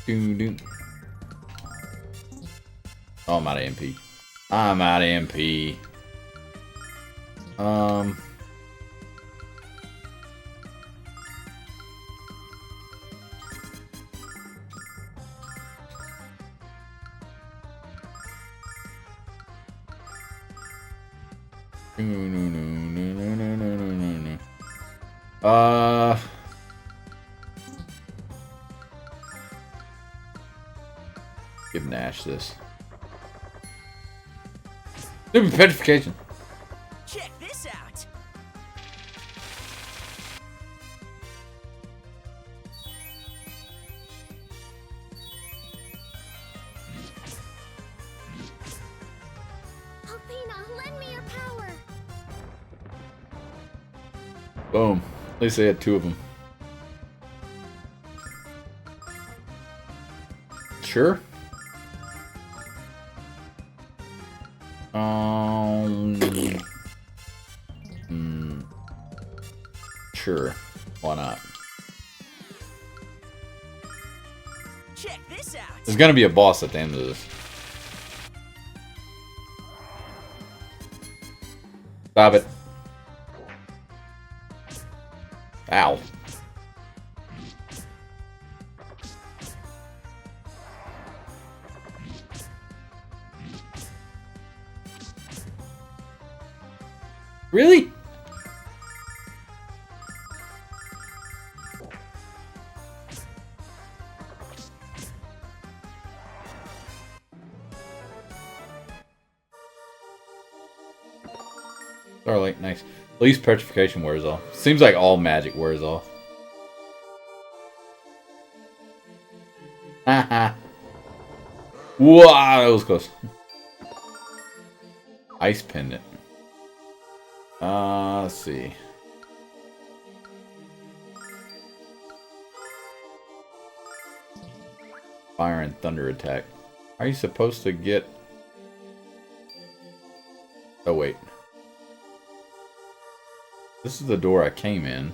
Doo -doo. Oh, I'm out of MP. I'm out of MP. Give Nash this. Stupid petrification. Check this out. Alpina, lend me your power. Boom. At least they had two of them. Sure. Sure. Why not? Check this out. There's gonna be a boss at the end of this. Stop it. Ow. Really? Starlight, nice. At least petrification wears off. Seems like all magic wears off. Haha. Wow, that was close. Ice pendant. Let's see. Fire and thunder attack. Are you supposed to get... Oh, wait. This is the door I came in.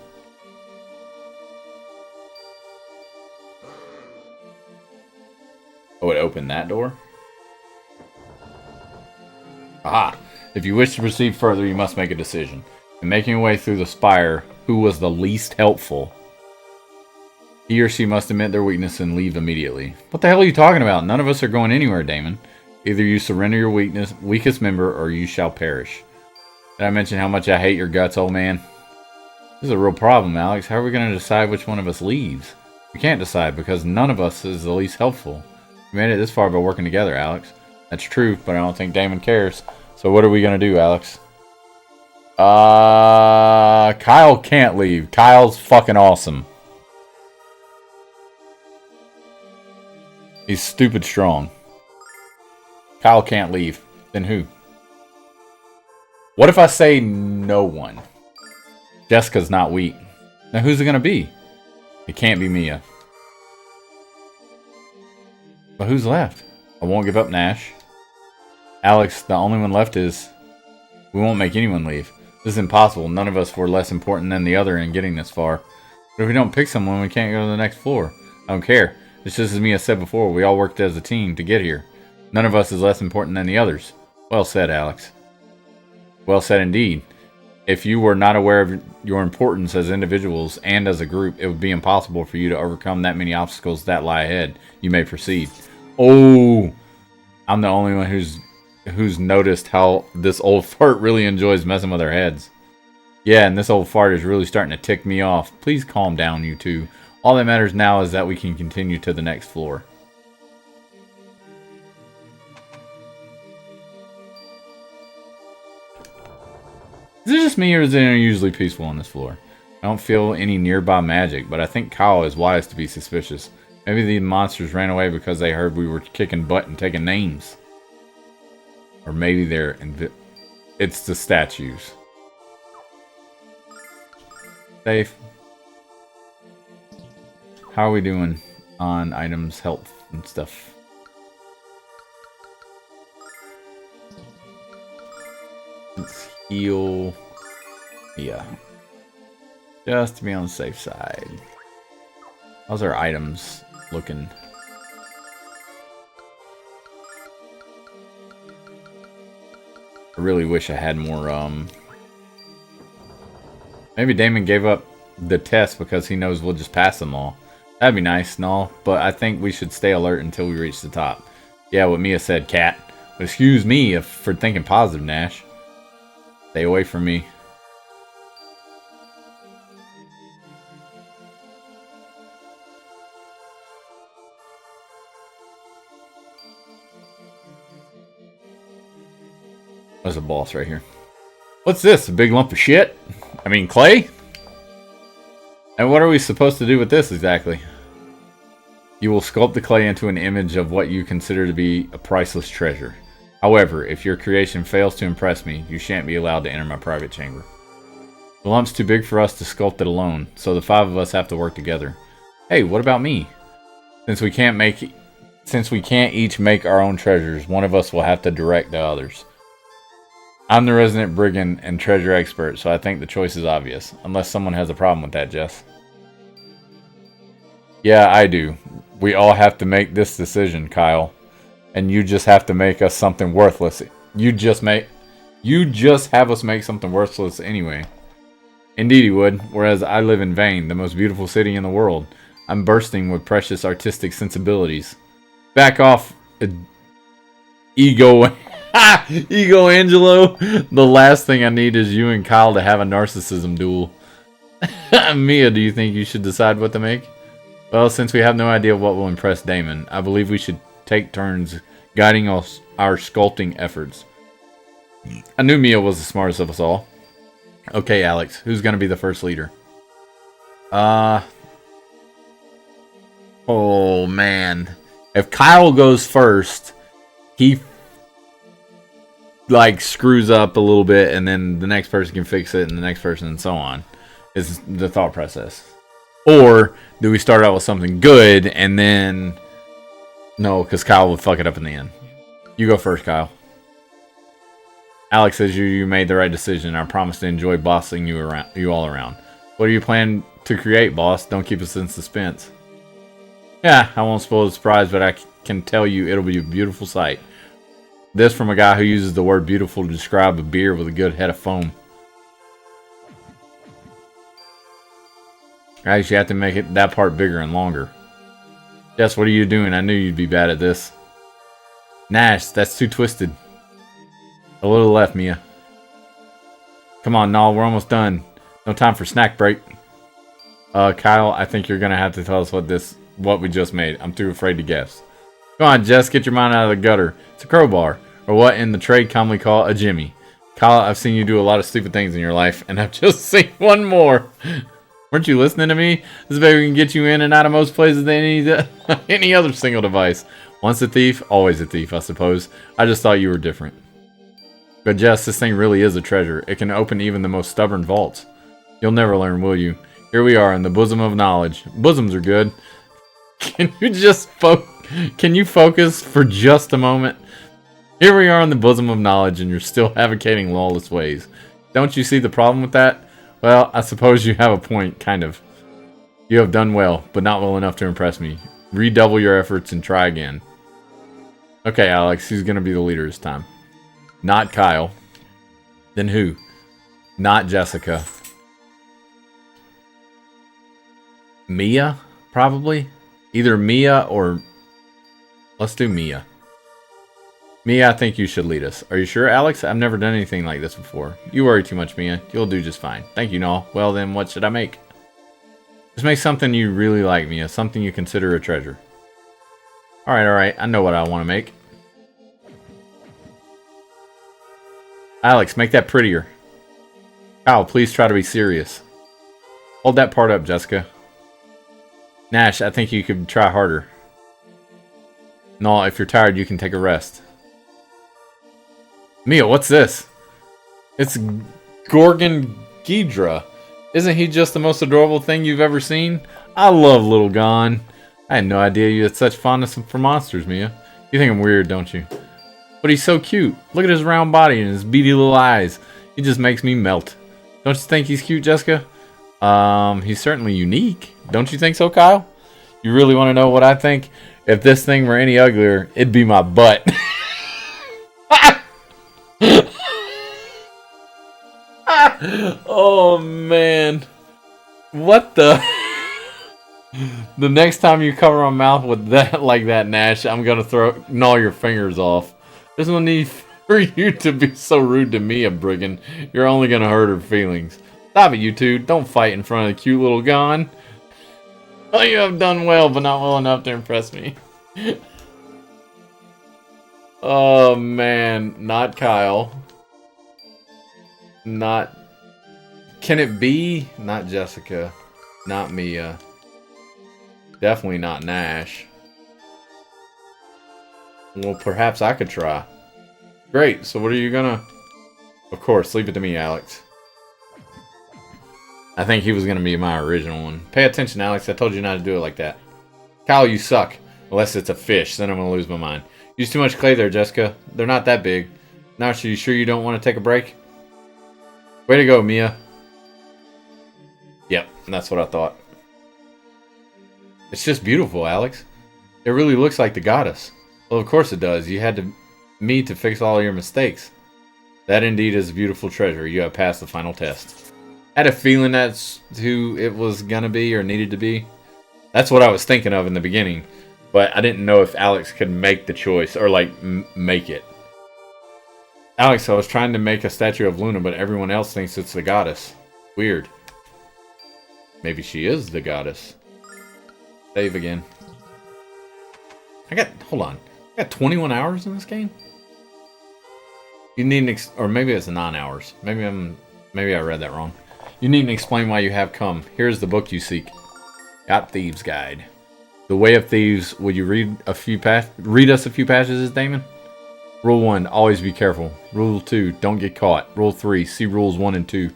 Oh, it opened that door? Aha! If you wish to proceed further, you must make a decision. In making your way through the spire, who was the least helpful? He or she must admit their weakness and leave immediately. What the hell are you talking about? None of us are going anywhere, Damon. Either you surrender your weakest member, or you shall perish. Did I mention how much I hate your guts, old man? This is a real problem, Alex. How are we going to decide which one of us leaves? We can't decide because none of us is the least helpful. We made it this far by working together, Alex. That's true, but I don't think Damon cares. So what are we going to do, Alex? Kyle can't leave. Kyle's fucking awesome. He's stupid strong. Kyle can't leave. Then who? What if I say no one? Jessica's not weak. Now who's it gonna be? It can't be Mia. But who's left? I won't give up Nash. Alex, the only one left is... We won't make anyone leave. This is impossible. None of us were less important than the other in getting this far. But if we don't pick someone, we can't go to the next floor. I don't care. It's just as Mia said before, we all worked as a team to get here. None of us is less important than the others. Well said, Alex. Well said indeed. If you were not aware of your importance as individuals and as a group, it would be impossible for you to overcome that many obstacles that lie ahead. You may proceed. Oh, I'm the only one who's noticed how this old fart really enjoys messing with our heads. Yeah, and this old fart is really starting to tick me off. Please calm down, you two. All that matters now is that we can continue to the next floor. Is it just me, or is it unusually peaceful on this floor? I don't feel any nearby magic, but I think Kyle is wise to be suspicious. Maybe the monsters ran away because they heard we were kicking butt and taking names. Or maybe they're... It's the statues. Safe. How are we doing on items, health, and stuff? Let's heal. Yeah. Just to be on the safe side. How's our items looking? I really wish I had more, maybe Damon gave up the test because he knows we'll just pass them all. That'd be nice and all, but I think we should stay alert until we reach the top. Yeah, what Mia said, cat. Excuse me for thinking positive, Nash. Stay away from me. There's a boss right here. What's this? A big lump of shit? I mean, clay? And what are we supposed to do with this exactly? You will sculpt the clay into an image of what you consider to be a priceless treasure. However, if your creation fails to impress me, you shan't be allowed to enter my private chamber. The lump's too big for us to sculpt it alone, so the 5 of us have to work together. Hey, what about me? Since we can't each make our own treasures, one of us will have to direct the others. I'm the resident brigand and treasure expert, so I think the choice is obvious. Unless someone has a problem with that, Jess. Yeah, I do. We all have to make this decision, Kyle. And you just have to make us something worthless. You just have us make something worthless anyway. Indeed he would, whereas I live in Vane, the most beautiful city in the world. I'm bursting with precious artistic sensibilities. Back off, Ego Angelo. The last thing I need is you and Kyle to have a narcissism duel. Mia, do you think you should decide what to make? Well, since we have no idea what will impress Damon, I believe we should take turns guiding us our sculpting efforts. I knew Mia was the smartest of us all. Okay, Alex, who's going to be the first leader? Oh, man. If Kyle goes first, he like screws up a little bit and then the next person can fix it and the next person and so on. Is the thought process. Or do we start out with something good and then... No, because Kyle would fuck it up in the end. You go first, Kyle. Alex says you made the right decision. I promise to enjoy bossing you all around. What do you plan to create, boss? Don't keep us in suspense. Yeah, I won't spoil the surprise, but I can tell you it'll be a beautiful sight. This from a guy who uses the word beautiful to describe a beer with a good head of foam. Guys, you have to make it that part bigger and longer. Jess, what are you doing? I knew you'd be bad at this. Nash, that's too twisted. A little left, Mia. Come on, Nall, we're almost done. No time for snack break. Kyle, I think you're gonna have to tell us what we just made. I'm too afraid to guess. Come on, Jess, get your mind out of the gutter. It's a crowbar, or what in the trade commonly call a jimmy. Kyle, I've seen you do a lot of stupid things in your life, and I've just seen one more. Weren't you listening to me? This baby can get you in and out of most places than any other single device. Once a thief, always a thief, I suppose. I just thought you were different. But Jess, this thing really is a treasure. It can open even the most stubborn vaults. You'll never learn, will you? Here we are in the bosom of knowledge. Bosoms are good. Can you focus for just a moment? Here we are in the bosom of knowledge and you're still advocating lawless ways. Don't you see the problem with that? Well, I suppose you have a point, kind of. You have done well, but not well enough to impress me. Redouble your efforts and try again. Okay, Alex, who's going to be the leader this time? Not Kyle. Then who? Not Jessica. Mia, probably? Either Mia or... Let's do Mia. Mia, I think you should lead us. Are you sure, Alex? I've never done anything like this before. You worry too much, Mia. You'll do just fine. Thank you, Noel. Well, then, what should I make? Just make something you really like, Mia. Something you consider a treasure. Alright. I know what I want to make. Alex, make that prettier. Kyle, please try to be serious. Hold that part up, Jessica. Nash, I think you could try harder. No, if you're tired, you can take a rest. Mia, what's this? It's Gorgon Ghidra. Isn't he just the most adorable thing you've ever seen? I love little Gon. I had no idea you had such fondness for monsters, Mia. You think I'm weird, don't you? But he's so cute. Look at his round body and his beady little eyes. He just makes me melt. Don't you think he's cute, Jessica? He's certainly unique. Don't you think so, Kyle? You really want to know what I think? If this thing were any uglier, it'd be my butt. Oh man. What the? The next time you cover my mouth with that like that, Nash, I'm gonna gnaw your fingers off. There's no need for you to be so rude to me, a brigand. You're only gonna hurt her feelings. Stop it, you two. Don't fight in front of the cute little Gon. Oh, you have done well, but not well enough to impress me. Oh man, not Kyle. Not... Can it be? Not Jessica. Not Mia. Definitely not Nash. Well, perhaps I could try. Great, so what are you gonna... Of course, leave it to me, Alex. I think he was gonna be my original one. Pay attention, Alex. I told you not to do it like that. Kyle, you suck. Unless it's a fish, then I'm gonna lose my mind. Use too much clay there, Jessica. They're not that big. Now, are you sure you don't want to take a break? Way to go, Mia. Yep, that's what I thought. It's just beautiful, Alex. It really looks like the goddess. Well, of course it does. You had me to fix all your mistakes. That indeed is a beautiful treasure. You have passed the final test. I had a feeling that's who it was gonna be or needed to be. That's what I was thinking of in the beginning. But I didn't know if Alex could make the choice or like make it. Alex, I was trying to make a statue of Luna, but everyone else thinks it's the goddess. Weird. Maybe she is the goddess. Save again. Hold on. I got 21 hours in this game? You need or maybe it's 9 hours. Maybe I read that wrong. You need to explain why you have come. Here's the book you seek. Got Thieves' Guide. The Way of Thieves. Would you read us a few passages, Damon? Rule 1, always be careful. Rule 2, don't get caught. Rule 3, see rules 1 and 2.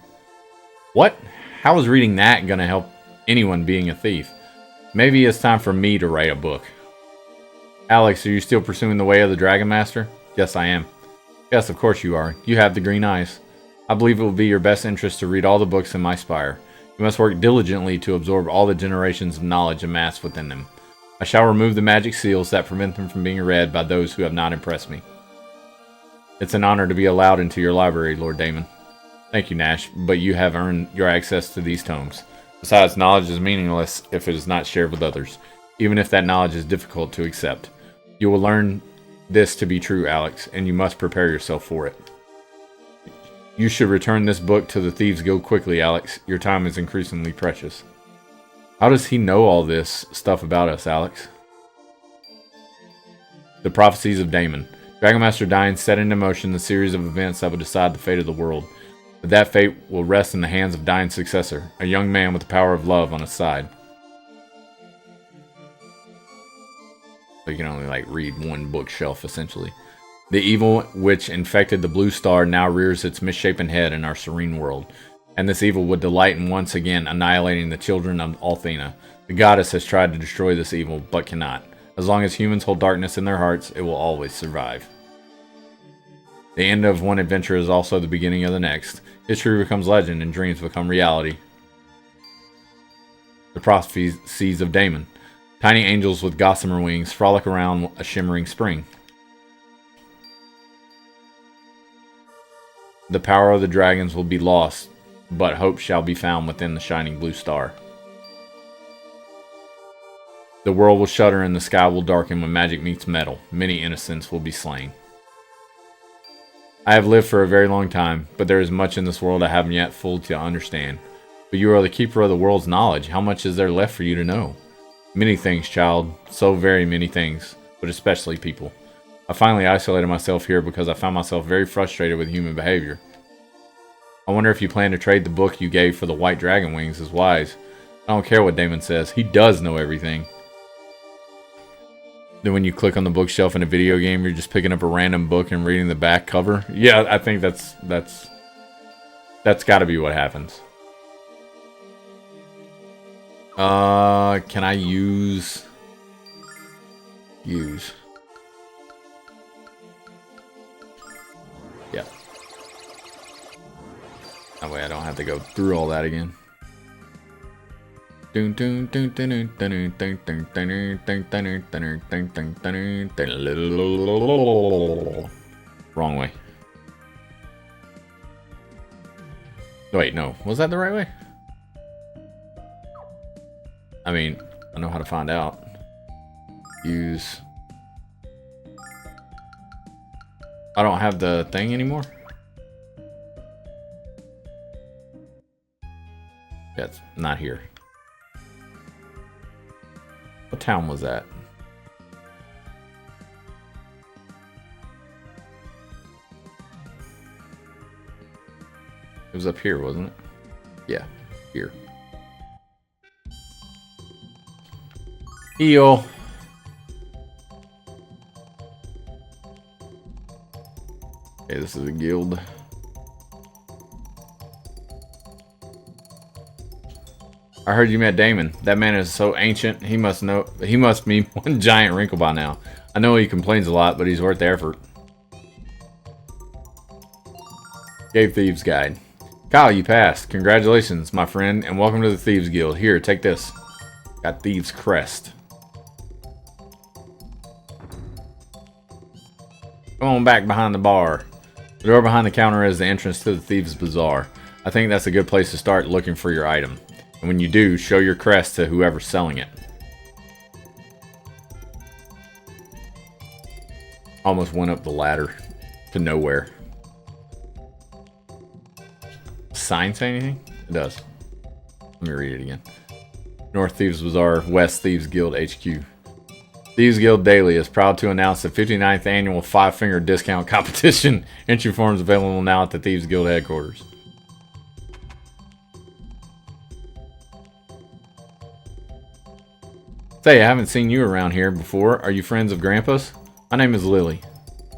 What? How is reading that gonna help anyone being a thief? Maybe it's time for me to write a book. Alex, are you still pursuing the way of the Dragon Master? Yes, I am. Yes, of course you are. You have the green eyes. I believe it will be your best interest to read all the books in my spire. You must work diligently to absorb all the generations of knowledge amassed within them. I shall remove the magic seals that prevent them from being read by those who have not impressed me. It's an honor to be allowed into your library, Lord Damon. Thank you, Nash, but you have earned your access to these tomes. Besides, knowledge is meaningless if it is not shared with others, even if that knowledge is difficult to accept. You will learn this to be true, Alex, and you must prepare yourself for it. You should return this book to the Thieves Guild quickly, Alex. Your time is increasingly precious. How does he know all this stuff about us, Alex? The Prophecies of Damon. Dragon Master Dyne set into motion the series of events that will decide the fate of the world. But that fate will rest in the hands of Dyne's successor, a young man with the power of love on his side. So you can only read one bookshelf, essentially. The evil which infected the blue star now rears its misshapen head in our serene world. And this evil would delight in once again annihilating the children of Althena. The goddess has tried to destroy this evil, but cannot. As long as humans hold darkness in their hearts, it will always survive. The end of one adventure is also the beginning of the next. History becomes legend and dreams become reality. The Prophecies of Damon. Tiny angels with gossamer wings frolic around a shimmering spring. The power of the dragons will be lost, but hope shall be found within the shining blue star. The world will shudder and the sky will darken when magic meets metal. Many innocents will be slain. I have lived for a very long time, but there is much in this world I haven't yet fully to understand. But you are the keeper of the world's knowledge. How much is there left for you to know? Many things, child. So very many things, but especially people. I finally isolated myself here because I found myself very frustrated with human behavior. I wonder if you plan to trade the book you gave for the white dragon wings as wise. I don't care what Damon says. He does know everything. Then when you click on the bookshelf in a video game, you're just picking up a random book and reading the back cover. Yeah, I think that's got to be what happens. Can I use? Yeah. That way I don't have to go through all that again. Wrong way. Wait, no. Was that the right way? I mean, I know how to find out. Use... I don't have the thing anymore? That's not here. What town was that? It was up here, wasn't it? Yeah, here. Eel. Okay, this is a guild. I heard you met Damon. That man is so ancient. He must be one giant wrinkle by now. I know he complains a lot, but he's worth the effort. Gave Thieves Guide. Kyle, you passed. Congratulations, my friend, and welcome to the Thieves Guild. Here, take this. Got Thieves Crest. Come on back behind the bar. The door behind the counter is the entrance to the Thieves Bazaar. I think that's a good place to start looking for your item. And when you do, show your crest to whoever's selling it. Almost went up the ladder to nowhere. Sign say anything? It does. Let me read it again. North Thieves Bazaar, West Thieves Guild HQ. Thieves Guild Daily is proud to announce the 59th annual 5-finger discount competition. Entry forms available now at the Thieves Guild headquarters. Say, I haven't seen you around here before. Are you friends of Grandpa's? My name is Lily.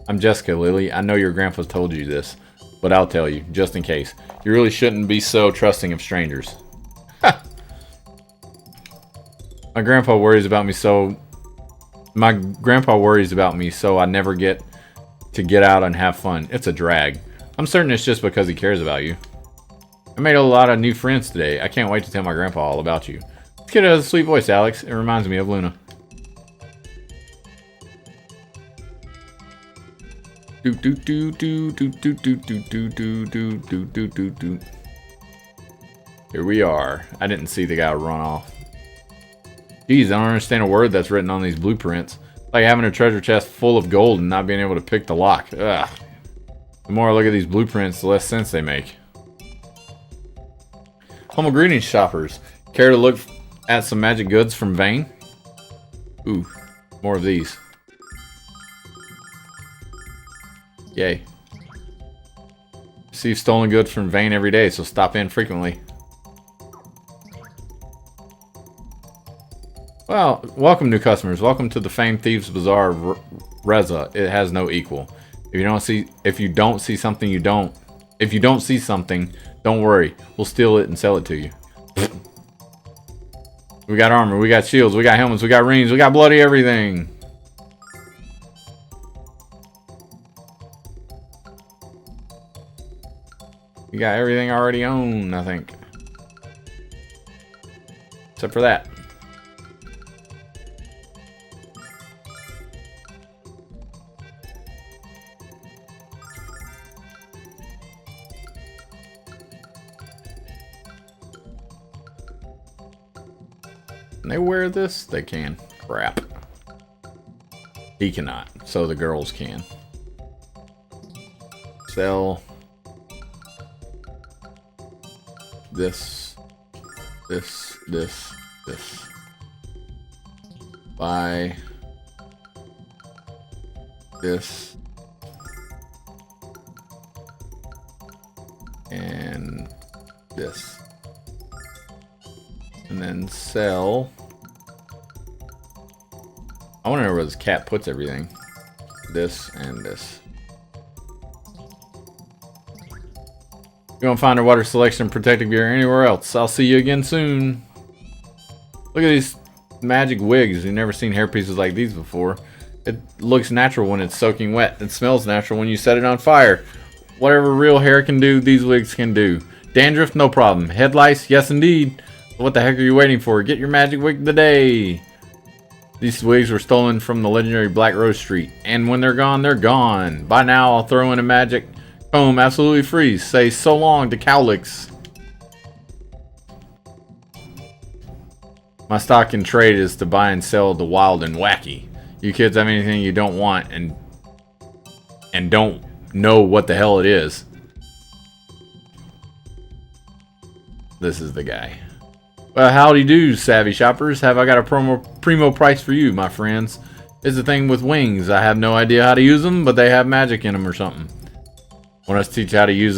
I'm Jessica, Lily. I know your grandpa's told you this, but I'll tell you, just in case. You really shouldn't be so trusting of strangers. My grandpa worries about me so I never get to get out and have fun. It's a drag. I'm certain it's just because he cares about you. I made a lot of new friends today. I can't wait to tell my grandpa all about you. This kid has a sweet voice, Alex. It reminds me of Luna. Do do do do do do do do do do do do do do do. Here we are. I didn't see the guy run off. Geez, I don't understand a word that's written on these blueprints. It's like having a treasure chest full of gold and not being able to pick the lock. Ugh. The more I look at these blueprints, the less sense they make. Humble greetings, shoppers. Care to look at some magic goods from Vane? Ooh, more of these. Yay. Receive stolen goods from Vane every day, so stop in frequently. Well, welcome new customers. Welcome to the famed Thieves Bazaar Reza. It has no equal. If you don't see something, don't worry. We'll steal it and sell it to you. We got armor, we got shields, we got helmets, we got rings, we got bloody everything. We got everything already owned, I think. Except for that. Can they wear this? They can. Crap. He cannot. So the girls can. Sell. This. Buy. This. And this. And then sell. I want to know where this cat puts everything. This and this. You won't find our water selection and protective gear anywhere else. I'll see you again soon. Look at these magic wigs. You've never seen hair pieces like these before. It looks natural when it's soaking wet. It smells natural when you set it on fire. Whatever real hair can do, these wigs can do. Dandruff, no problem. Head lice, yes indeed. What the heck are you waiting for? Get your magic wig today. These wigs were stolen from the legendary Black Rose Street. And when they're gone, they're gone. By now, I'll throw in a magic comb absolutely free. Say so long to Cowlicks. My stock in trade is to buy and sell the wild and wacky. You kids have anything you don't want and don't know what the hell it is. This is the guy. Well, howdy do, savvy shoppers. Have I got a primo price for you, my friends? It's a thing with wings. I have no idea how to use them, but they have magic in them or something. Want us to teach you how to use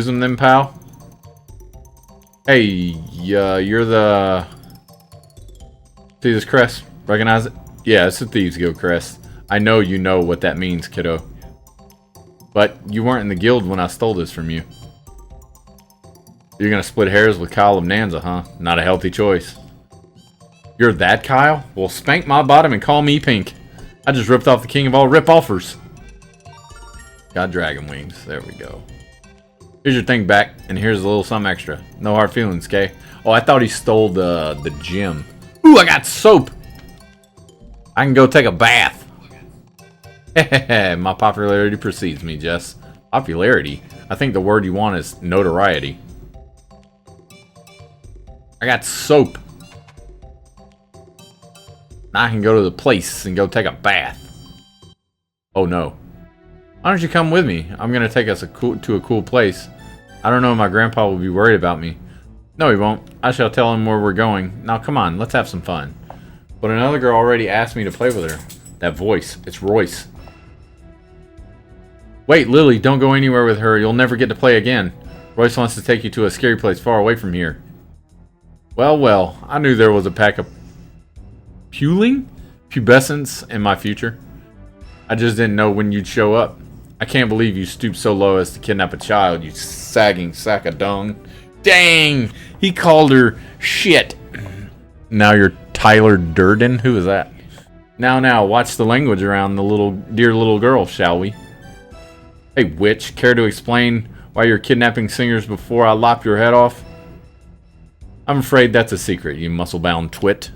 them then, pal? Hey, you're the... See this crest? Recognize it? Yeah, it's the Thieves Guild crest. I know you know what that means, kiddo. But you weren't in the guild when I stole this from you. You're gonna split hairs with Kyle of Nanza, huh? Not a healthy choice. You're that Kyle? Well, spank my bottom and call me Pink. I just ripped off the king of all rip-offers. Got dragon wings. There we go. Here's your thing back, and here's a little something extra. No hard feelings, okay? Oh, I thought he stole the gem. Ooh, I got soap! I can go take a bath. My popularity precedes me, Jess. Popularity? I think the word you want is notoriety. I got soap. Now I can go to the place and go take a bath. Oh no. Why don't you come with me? I'm gonna take us to a cool place. I don't know if my grandpa will be worried about me. No, he won't. I shall tell him where we're going. Now come on, let's have some fun. But another girl already asked me to play with her. That voice, it's Royce. Wait, Lily, don't go anywhere with her. You'll never get to play again. Royce wants to take you to a scary place far away from here. Well, well, I knew there was a pack of pubescents in my future. I just didn't know when you'd show up. I can't believe you stooped so low as to kidnap a child, you sagging sack of dung. Dang! He called her shit. Now you're Tyler Durden? Who is that? Now, watch the language around the dear little girl, shall we? Hey, witch, care to explain why you're kidnapping singers before I lop your head off? I'm afraid that's a secret, you muscle-bound twit.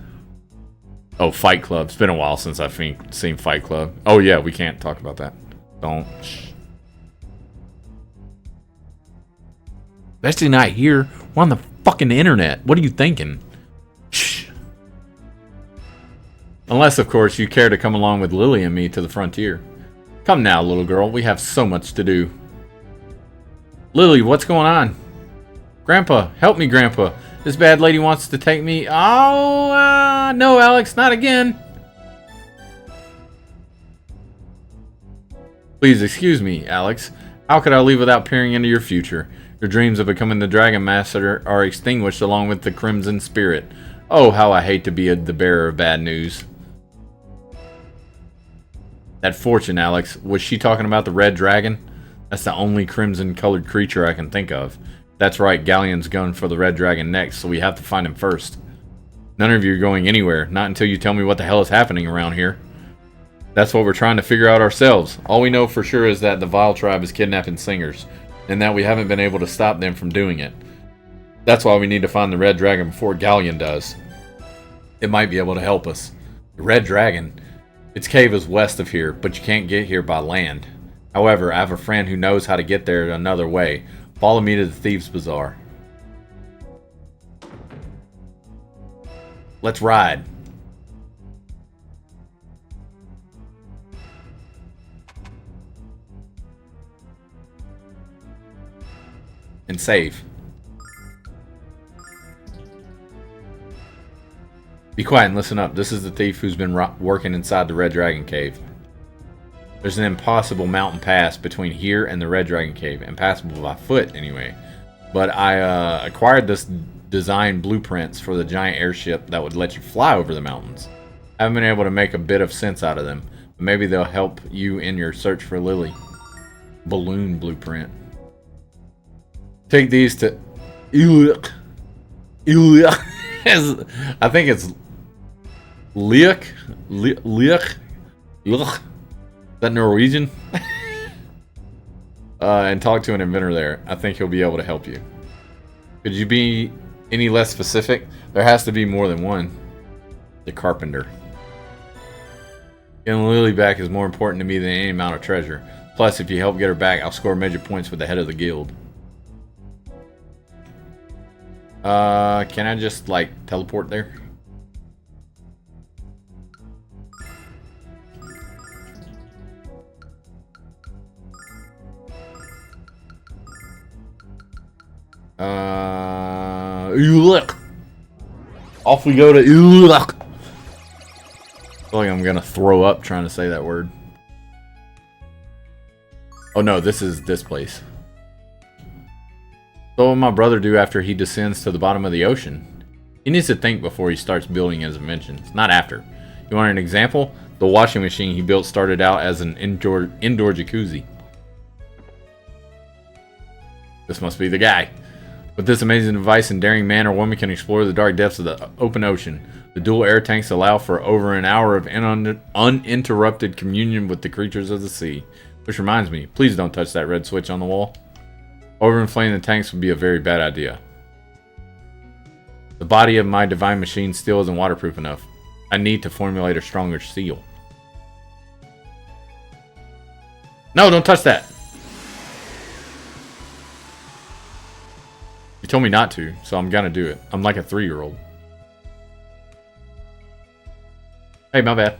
Oh, Fight Club. It's been a while since I've seen Fight Club. Oh, yeah, we can't talk about that. Don't. Shh. Especially not here. We're on the fucking internet. What are you thinking? Shh. Unless, of course, you care to come along with Lily and me to the frontier. Come now, little girl. We have so much to do. Lily, what's going on? Grandpa, help me, Grandpa. This bad lady wants to take me. Oh, no, Alex, not again. Please excuse me, Alex. How could I leave without peering into your future? Your dreams of becoming the Dragon Master are extinguished along with the Crimson Spirit. Oh, how I hate to be the bearer of bad news. That fortune, Alex. Was she talking about the red dragon? That's the only crimson-colored creature I can think of. That's right, Galleon's going for the red dragon next, so we have to find him first. None of you are going anywhere, not until you tell me what the hell is happening around here. That's what we're trying to figure out ourselves. All we know for sure is that the Vile Tribe is kidnapping singers, and that we haven't been able to stop them from doing it. That's why we need to find the red dragon before Galleon does. It might be able to help us. The red dragon? Its cave is west of here, but you can't get here by land. However, I have a friend who knows how to get there another way. Follow me to the Thieves' Bazaar. Let's ride. And save. Be quiet and listen up. This is the thief who's been working inside the Red Dragon Cave. There's an impossible mountain pass between here and the Red Dragon Cave. Impassable by foot, anyway. But I acquired this design blueprints for the giant airship that would let you fly over the mountains. I haven't been able to make a bit of sense out of them. But maybe they'll help you in your search for Lily. Balloon blueprint. Take these to Iluk. Iluk. I think it's Iluk. Iluk. Iluk. Is that Norwegian? And talk to an inventor there. I think he'll be able to help you. Could you be any less specific? There has to be more than one. The carpenter. Getting Lily back is more important to me than any amount of treasure. Plus, if you help get her back, I'll score major points with the head of the guild. Can I just, like, teleport there? Iluk. Off we go to Iluk. I feel like I'm gonna throw up trying to say that word. Oh no, this is this place. So what will my brother do after he descends to the bottom of the ocean? He needs to think before he starts building his inventions, not after. You want an example? The washing machine he built started out as an indoor jacuzzi. This must be the guy. With this amazing device, and daring man or woman can explore the dark depths of the open ocean. The dual air tanks allow for over an hour of uninterrupted communion with the creatures of the sea. Which reminds me, please don't touch that red switch on the wall. Overinflating the tanks would be a very bad idea. The body of my divine machine still isn't waterproof enough. I need to formulate a stronger seal. No, don't touch that! You told me not to, so I'm gonna do it. I'm like a 3-year-old. Hey, my bad.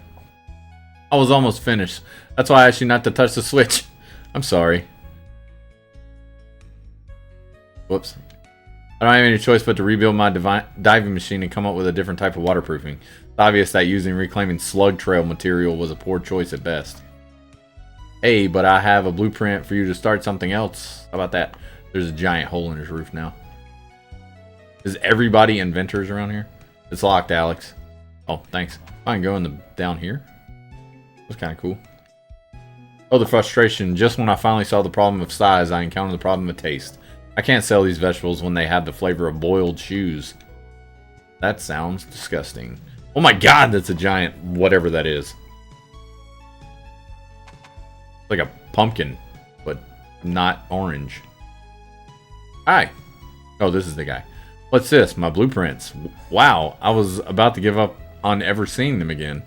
I was almost finished. That's why I asked you not to touch the switch. I'm sorry. Whoops. I don't have any choice but to rebuild my diving machine and come up with a different type of waterproofing. It's obvious that using reclaiming slug trail material was a poor choice at best. Hey, but I have a blueprint for you to start something else. How about that? There's a giant hole in his roof now. Is everybody inventors around here? It's locked, Alex. Oh, thanks. I can go in the down here. That's kind of cool. Oh, the frustration. Just when I finally saw the problem of size, I encountered the problem of taste. I can't sell these vegetables when they have the flavor of boiled shoes. That sounds disgusting. Oh my god, that's a giant whatever that is. It's like a pumpkin, but not orange. Hi. Oh, this is the guy. What's this? My blueprints. Wow, I was about to give up on ever seeing them again.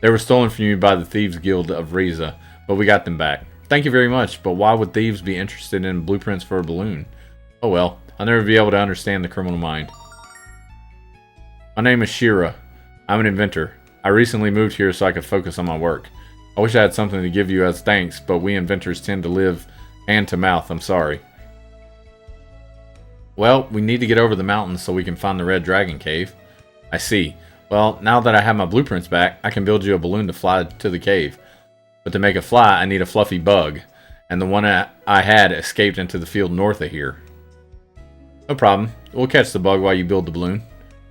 They were stolen from you by the Thieves Guild of Riza, but we got them back. Thank you very much, but why would thieves be interested in blueprints for a balloon? Oh well, I'll never be able to understand the criminal mind. My name is Shira. I'm an inventor. I recently moved here so I could focus on my work. I wish I had something to give you as thanks, but we inventors tend to live hand to mouth. I'm sorry. Well, we need to get over the mountains so we can find the Red Dragon Cave. I see. Well, now that I have my blueprints back, I can build you a balloon to fly to the cave. But to make it fly, I need a fluffy bug. And the one I had escaped into the field north of here. No problem. We'll catch the bug while you build the balloon.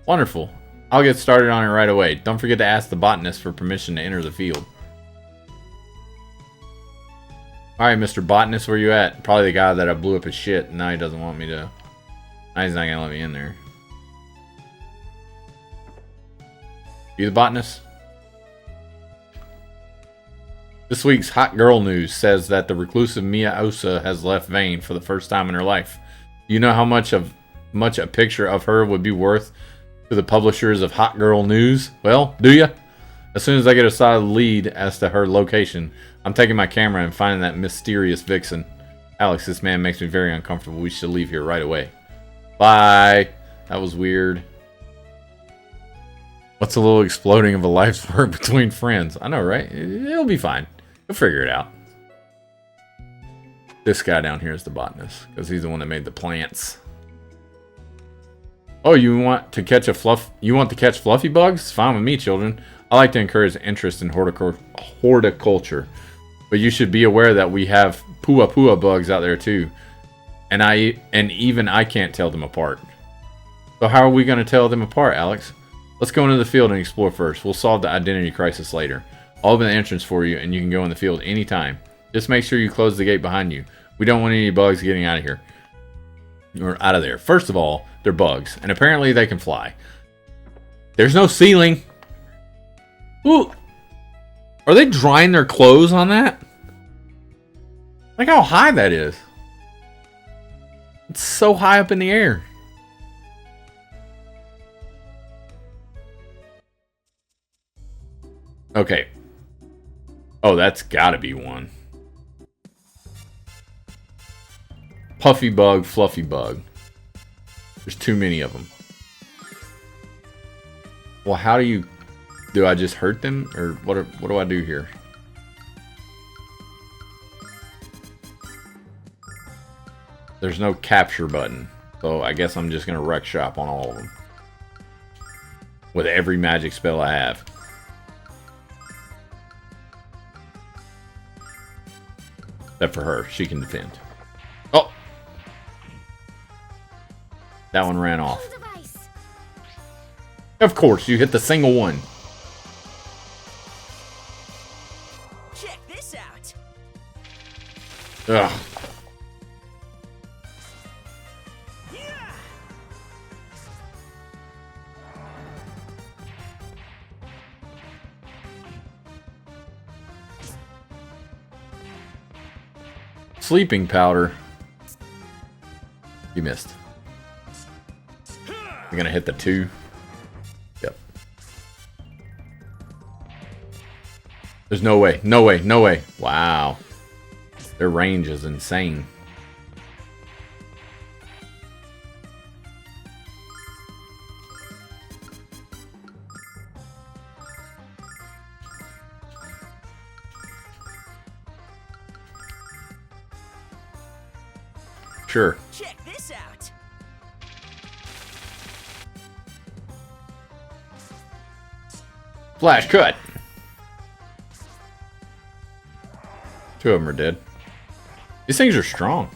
Wonderful. I'll get started on it right away. Don't forget to ask the botanist for permission to enter the field. Alright, Mr. Botanist, where you at? Probably the guy that I blew up his shit. Now he doesn't want me to... Now he's not gonna let me in there. You the botanist? This week's Hot Girl News says that the reclusive Mia Osa has left Vane for the first time in her life. Do you know how much a picture of her would be worth to the publishers of Hot Girl News? Well, do ya? As soon as I get a solid lead as to her location, I'm taking my camera and finding that mysterious vixen. Alex, this man makes me very uncomfortable. We should leave here right away. Bye. That was weird. What's a little exploding of a life's work between friends? I know, right? It'll be fine. We'll figure it out. This guy down here is the botanist, because he's the one that made the plants. Oh, you want to catch fluffy bugs? Fine with me, children. I like to encourage interest in horticulture. But you should be aware that we have pua bugs out there too. And even I can't tell them apart. So how are we going to tell them apart, Alex? Let's go into the field and explore first. We'll solve the identity crisis later. I'll open the entrance for you, and you can go in the field anytime. Just make sure you close the gate behind you. We don't want any bugs getting out of here. Or out of there. First of all, they're bugs, and apparently they can fly. There's no ceiling. Ooh. Are they drying their clothes on that? Look how high that is. It's so high up in the air. Okay. Oh, that's gotta be one. Puffy bug, fluffy bug. There's too many of them. Well, how do I just hurt them? Or what do I do here? There's no capture button. So I guess I'm just going to wreck shop on all of them. With every magic spell I have. Except for her. She can defend. Oh! That one ran off. Of course, you hit the single one. Check this out. Ugh. Yeah. Sleeping powder. You missed. You're gonna hit the 2. Yep. There's no way. No way. No way. Wow. Their range is insane. Sure. Check this out. Flash cut. 2 of them are dead. These things are strong.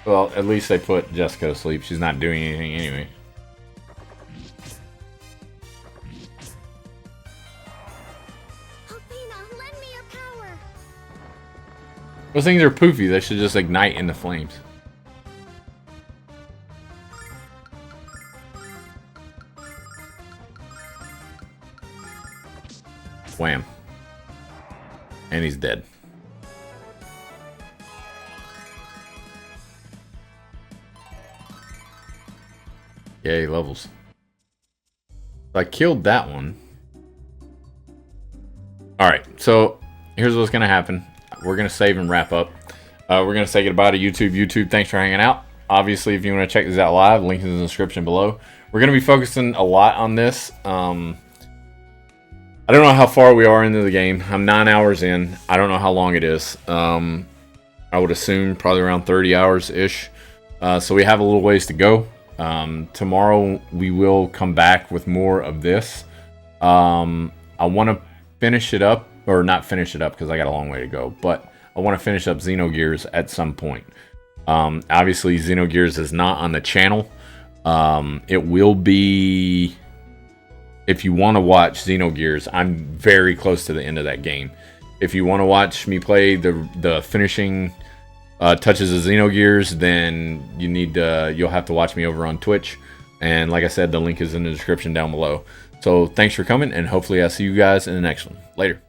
Well, at least they put Jessica to sleep. She's not doing anything anyway. Alpina, lend me your power. Those things are poofy. They should just ignite in the flames. Wham. And he's dead. Yay, levels. I killed that one. Alright, so here's what's going to happen. We're going to save and wrap up. We're going to say goodbye to YouTube. YouTube, thanks for hanging out. Obviously, if you want to check this out live, link is in the description below. We're going to be focusing a lot on this. I don't know how far we are into the game. I'm 9 hours in. I don't know how long it is. I would assume probably around 30 hours-ish. So we have a little ways to go. Tomorrow we will come back with more of this. I want to finish it up. Or not finish it up because I got a long way to go. But I want to finish up Xenogears at some point. Obviously, Xenogears is not on the channel. It will be... If you want to watch Xenogears, I'm very close to the end of that game. If you want to watch me play the finishing touches of Xenogears, then you'll have to watch me over on Twitch. And like I said, the link is in the description down below. So thanks for coming, and hopefully I'll see you guys in the next one. Later.